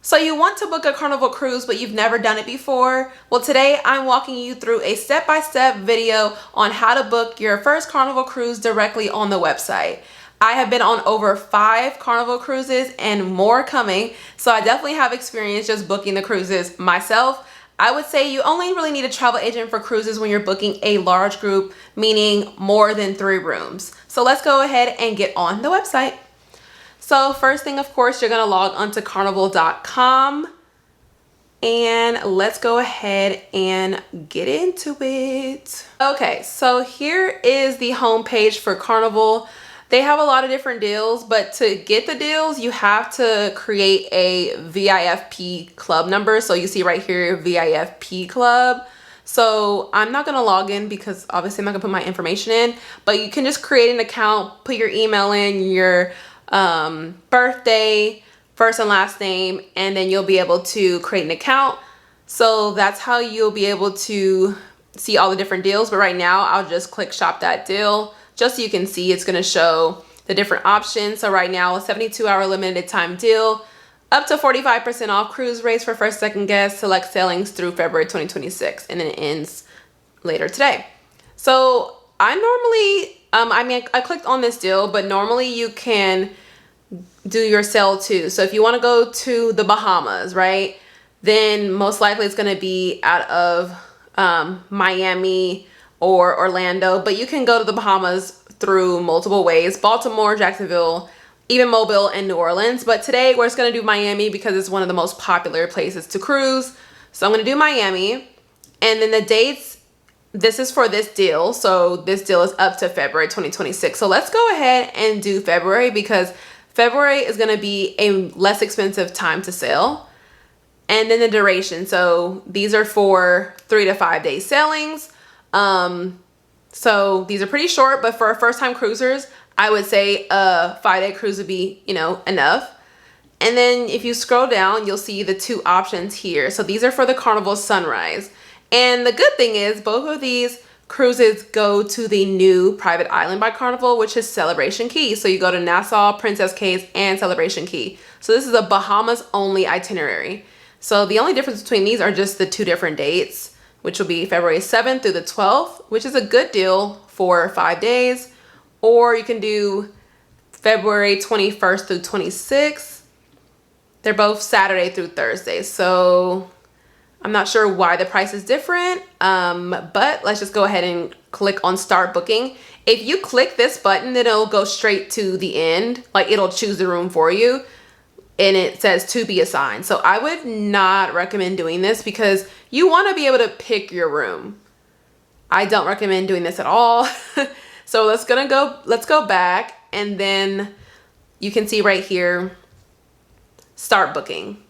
So you want to book a Carnival cruise, but you've never done it before? Well, today I'm walking you through a step-by-step video on how to book your first Carnival cruise directly on the website. I have been on over 5 Carnival cruises and more coming, so I definitely have experience just booking the cruises myself. I would say you only really need a travel agent for cruises when you're booking a large group, meaning more than 3 rooms. So let's go ahead and get on the website. So first thing, of course, you're gonna log onto carnival.com and let's go ahead and get into it. Okay, so here is the home page for Carnival. They have a lot of different deals, but to get the deals, you have to create a VIFP club number. So you see right here, VIFP club. So I'm not gonna log in because obviously I'm not gonna put my information in, but you can just create an account, put your email in, your birthday, first and last name, and then you'll be able to create an account. So that's how you'll be able to see all the different deals. But right now I'll just click shop that deal just so you can see. It's going to show the different options. So right now, a 72-hour limited time deal, up to 45% off cruise rates for first, second guests, select sailings through February 2026, and then it ends later today. So I normally, I clicked on this deal, but normally you can do your sail too. So if you want to go to the Bahamas, right, then most likely it's going to be out of Miami or Orlando, but you can go to the Bahamas through multiple ways: Baltimore, Jacksonville, even Mobile and New Orleans. But today we're just going to do Miami because it's one of the most popular places to cruise. So I'm going to do Miami, and then the dates, this is for this deal. So this deal is up to February 2026. So let's go ahead and do February because February is going to be a less expensive time to sail. And then the duration. So these are for 3 to 5 day sailings. So these are pretty short, but for first time cruisers, I would say a 5-day cruise would be, enough. And then if you scroll down, you'll see the 2 options here. So these are for the Carnival Sunrise. And the good thing is both of these cruises go to the new private island by Carnival, which is Celebration Key. So you go to Nassau, Princess Cays, and Celebration Key. So this is a Bahamas only itinerary. So the only difference between these are just the 2 different dates, which will be February 7th through the 12th, which is a good deal for 5 days. Or you can do February 21st through 26th. They're both Saturday through Thursday. So I'm not sure why the price is different, but let's just go ahead and click on start booking. If you click this button, then it'll go straight to the end. Like, it'll choose the room for you and it says to be assigned. So I would not recommend doing this because you want to be able to pick your room. I don't recommend doing this at all. So let's go back, and then you can see right here, start booking.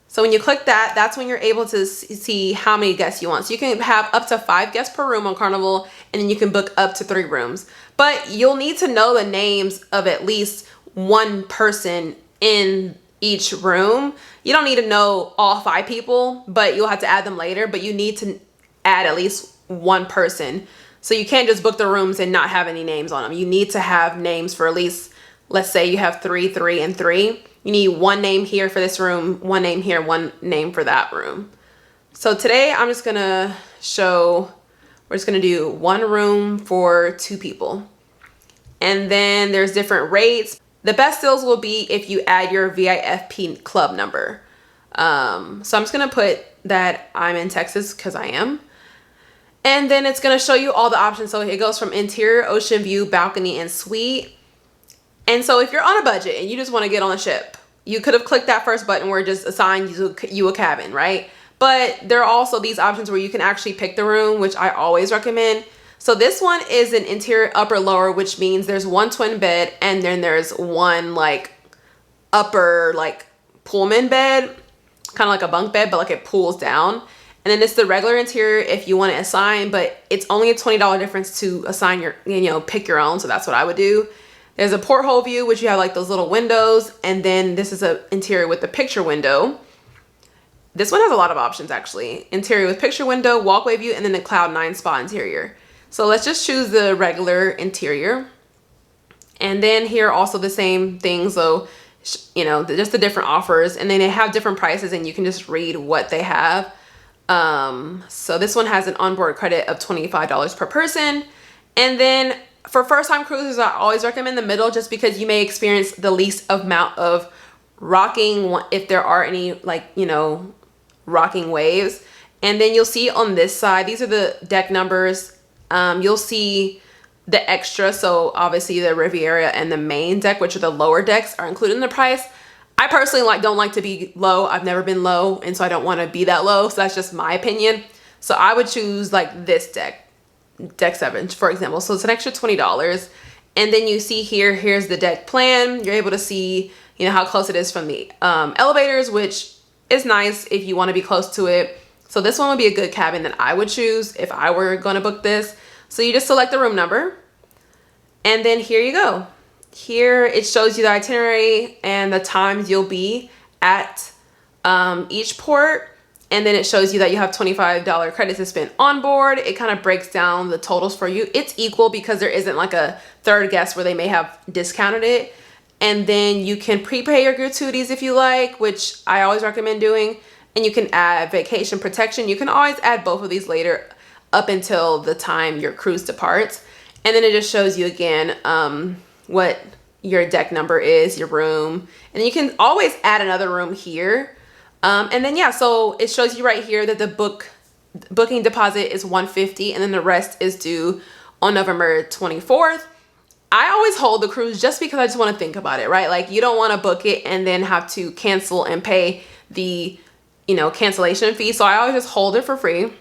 So when you click that, that's when you're able to see how many guests you want. So you can have up to 5 guests per room on Carnival, and then you can book up to 3 rooms. But you'll need to know the names of at least 1 person in each room. You don't need to know all 5 people, but you'll have to add them later. But you need to add at least 1 person. So you can't just book the rooms and not have any names on them. You need to have names for at least, let's say you have 3, 3, and 3. You need 1 name here for this room, 1 name here, 1 name for that room. So today I'm just gonna show, we're just gonna do 1 room for 2 people. And then there's different rates. The best deals will be if you add your VIFP club number. So I'm just gonna put that I'm in Texas because I am. And then it's gonna show you all the options. So it goes from interior, ocean view, balcony, and suite. And so if you're on a budget and you just want to get on a ship, you could have clicked that first button where it just assigned you a cabin, right? But there are also these options where you can actually pick the room, which I always recommend. So this one is an interior upper lower, which means there's 1 twin bed and then there's 1 like upper like Pullman bed, kind of like a bunk bed, but like it pulls down. And then it's the regular interior if you want to assign, but it's only a $20 difference to assign your, pick your own. So that's what I would do. There's a porthole view, which you have like those little windows. And then this is an interior with the picture window. This one has a lot of options actually. Interior with picture window, walkway view, and then the Cloud 9 spa interior. So let's just choose the regular interior. And then here are also the same things. So you know, just the different offers, and then they have different prices and you can just read what they have. So this one has an onboard credit of $25 per person. And then for first time cruisers, I always recommend the middle just because you may experience the least amount of rocking if there are any, like, you know, rocking waves. And then you'll see on this side, these are the deck numbers. You'll see the extra, so obviously the Riviera and the main deck, which are the lower decks, are included in the price. I personally don't like to be low. I've never been low, and so I don't want to be that low. So that's just my opinion. So I would choose like this deck, deck 7, for example. So it's an extra $20. And then you see here, here's the deck plan. You're able to see, you know, how close it is from the elevators, which is nice if you want to be close to it. So this one would be a good cabin that I would choose if I were going to book this. So you just select the room number, and then here you go. Here it shows you the itinerary and the times you'll be at each port. And then it shows you that you have $25 credits to spend on board. It kind of breaks down the totals for you. It's equal because there isn't like a third guest where they may have discounted it. And then you can prepay your gratuities if you like, which I always recommend doing. And you can add vacation protection. You can always add both of these later up until the time your cruise departs. And then it just shows you again what your deck number is, your room. And you can always add another room here. And then, yeah, so it shows you right here that the booking deposit is $150, and then the rest is due on November 24th. I always hold the cruise just because I just want to think about it, right? Like, you don't want to book it and then have to cancel and pay the, you know, cancellation fee. So I always just hold it for free.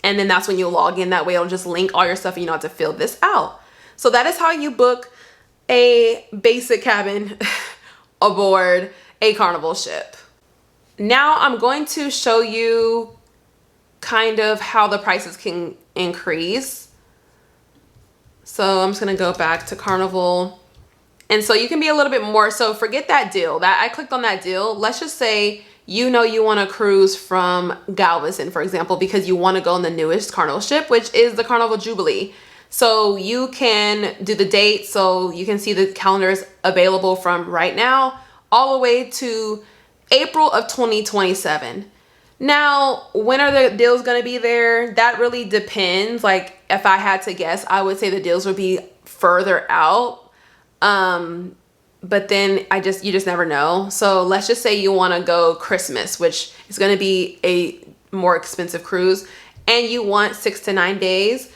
And then that's when you log in. That way it'll just link all your stuff and you don't have to fill this out. So that is how you book a basic cabin aboard a Carnival ship. Now I'm going to show you kind of how the prices can increase. So I'm just gonna go back to Carnival. And so you can be a little bit more, so forget that deal. That I clicked on that deal. Let's just say, you know, you wanna cruise from Galveston, for example, because you wanna go on the newest Carnival ship, which is the Carnival Jubilee. So you can do the date, so you can see the calendars available from right now all the way to April of 2027. Now, when are the deals going to be there? That really depends. Like, if I had to guess, I would say the deals would be further out. But then you just never know. So let's just say you want to go Christmas, which is going to be a more expensive cruise, and you want 6 to 9 days.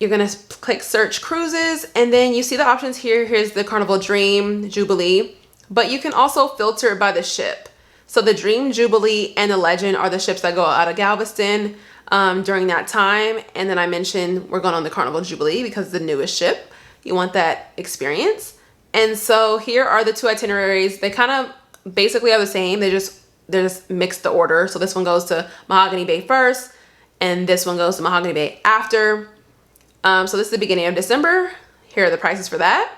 You're going to click search cruises, and then you see the options here. Here's the Carnival Dream, Jubilee, but you can also filter by the ship. So the Dream, Jubilee, and the Legend are the ships that go out of Galveston during that time. And then I mentioned we're going on the Carnival Jubilee because it's the newest ship. You want that experience. And so here are the two itineraries. They kind of basically are the same. They just mixed the order. So this one goes to Mahogany Bay first, and this one goes to Mahogany Bay after. So this is the beginning of December. Here are the prices for that.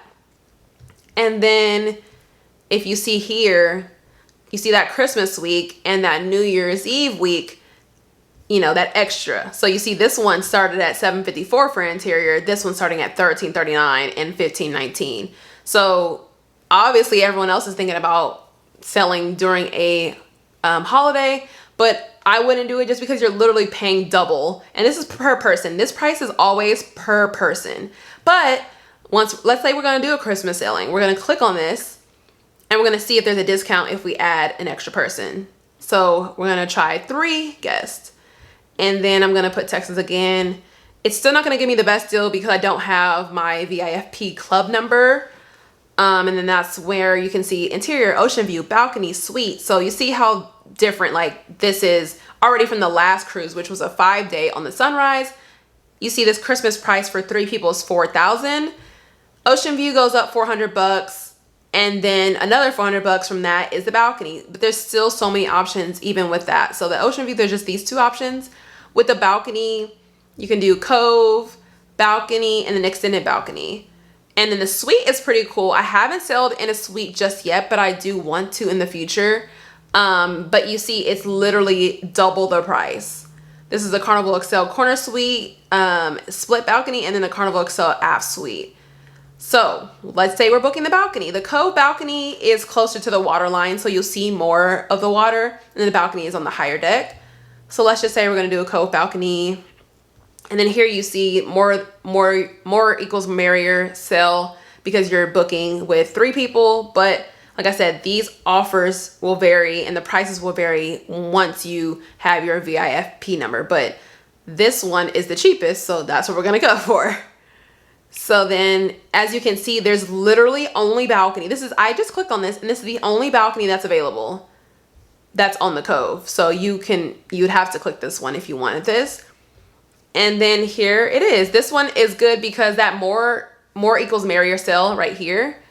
And then if you see here, you see that Christmas week and that New Year's Eve week, you know, that extra. So you see this one started at $754 for interior. This one starting at $1339 and $1519. So obviously everyone else is thinking about selling during a holiday, but I wouldn't do it just because you're literally paying double. And this is per person. This price is always per person. But let's say we're going to do a Christmas sailing. We're going to click on this, and we're going to see if there's a discount if we add an extra person. So we're going to try 3 guests. And then I'm going to put Texas again. It's still not going to give me the best deal because I don't have my VIFP club number. And then that's where you can see interior, ocean view, balcony, suite. So you see how different, like, this is already from the last cruise, which was a 5-day on the Sunrise. You see this Christmas price for 3 people is $4,000. Ocean view goes up $400. And then another $400 from that is the balcony. But there's still so many options even with that. So the ocean view, there's just these 2 options. With the balcony, you can do cove, balcony, and an extended balcony. And then the suite is pretty cool. I haven't sailed in a suite just yet, but I do want to in the future. But you see, it's literally double the price. This is the Carnival Excel Corner Suite, split balcony, and then the Carnival Excel Aft Suite. So let's say we're booking the balcony. The cove balcony is closer to the water line, so you'll see more of the water, and then the balcony is on the higher deck. So let's just say we're gonna do a cove balcony. And then here you see more equals merrier sale because you're booking with 3 people. But like I said, these offers will vary and the prices will vary once you have your VIFP number. But this one is the cheapest, so that's what we're gonna go for. So then, as you can see, there's literally only balcony. I just clicked on this, and this is the only balcony that's available that's on the cove. So you'd have to click this one if you wanted this. And then here it is. This one is good because that more equals merrier sale right here.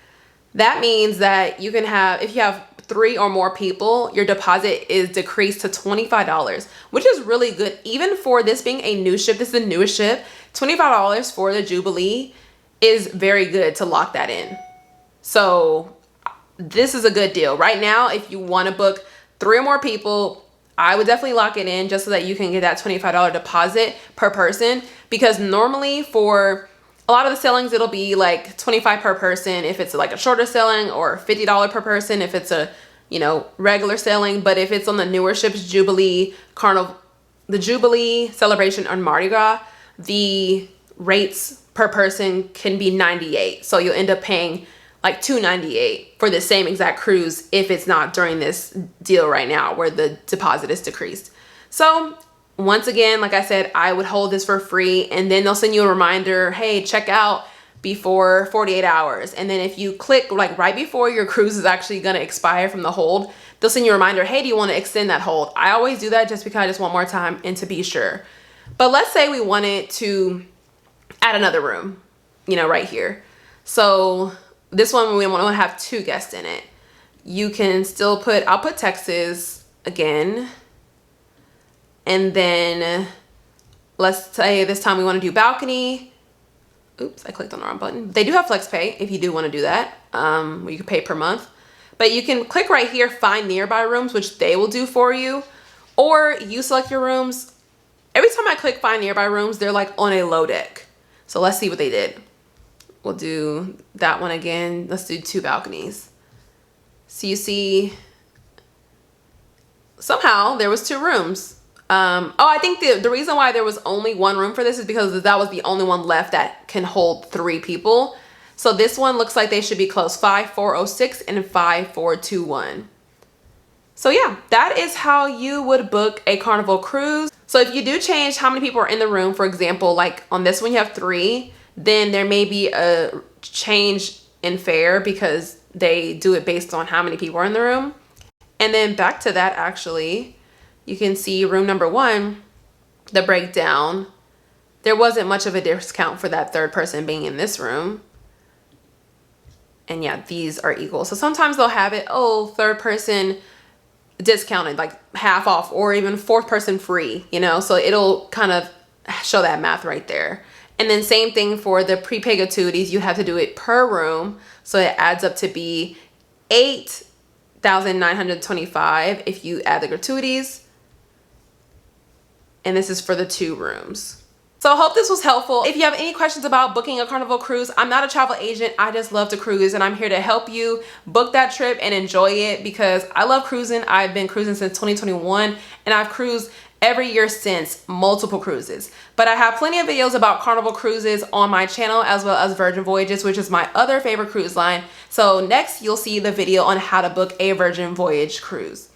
That means that you can have, if you have 3 or more people, your deposit is decreased to $25, which is really good. Even for this being a new ship, this is the newest ship, $25 for the Jubilee is very good to lock that in. So this is a good deal. Right now, if you want to book 3 or more people, I would definitely lock it in just so that you can get that $25 deposit per person, because normally for a lot of the sailings, it'll be like $25 per person if it's like a shorter sailing, or $50 per person if it's a, regular sailing. But if it's on the newer ships, Jubilee, Carnival, the Jubilee, Celebration, and Mardi Gras, the rates per person can be $98. So you'll end up paying like $298 for the same exact cruise if it's not during this deal right now where the deposit is decreased. So once again, like I said, I would hold this for free, and then they'll send you a reminder, hey, check out before 48 hours. And then if you click like right before your cruise is actually going to expire from the hold, they'll send you a reminder, hey, do you want to extend that hold? I always do that just because I just want more time and to be sure. But let's say we wanted to add another room, right here. So this one, we want to have 2 guests in it. You can still I'll put Texas again. And then let's say this time we want to do balcony. Oops, I clicked on the wrong button. They do have flex pay if you do want to do that. Where you can pay per month. But you can click right here, find nearby rooms, which they will do for you. Or you select your rooms. Every time I click find nearby rooms, they're like on a low deck. So let's see what they did. We'll do that one again. Let's do 2 balconies. So you see, somehow there was 2 rooms. I think the reason why there was only 1 room for this is because that was the only one left that can hold 3 people. So this one looks like they should be close, 5406 and 5421. So yeah, that is how you would book a Carnival cruise. So if you do change how many people are in the room, for example, like on this one you have 3, then there may be a change in fare because they do it based on how many people are in the room. And then back to that, actually, you can see room number 1, the breakdown. There wasn't much of a discount for that 3rd person being in this room. And yeah, these are equal. So sometimes they'll have it, 3rd person discounted, like half off, or even 4th person free, so it'll kind of show that math right there. And then same thing for the prepaid gratuities, you have to do it per room. So it adds up to be $8,925 if you add the gratuities. And this is for the 2 rooms. So I hope this was helpful. If you have any questions about booking a Carnival cruise, I'm not a travel agent. I just love to cruise, and I'm here to help you book that trip and enjoy it because I love cruising. I've been cruising since 2021, and I've cruised every year since, multiple cruises. But I have plenty of videos about Carnival cruises on my channel, as well as Virgin Voyages, which is my other favorite cruise line. So next you'll see the video on how to book a Virgin Voyage cruise.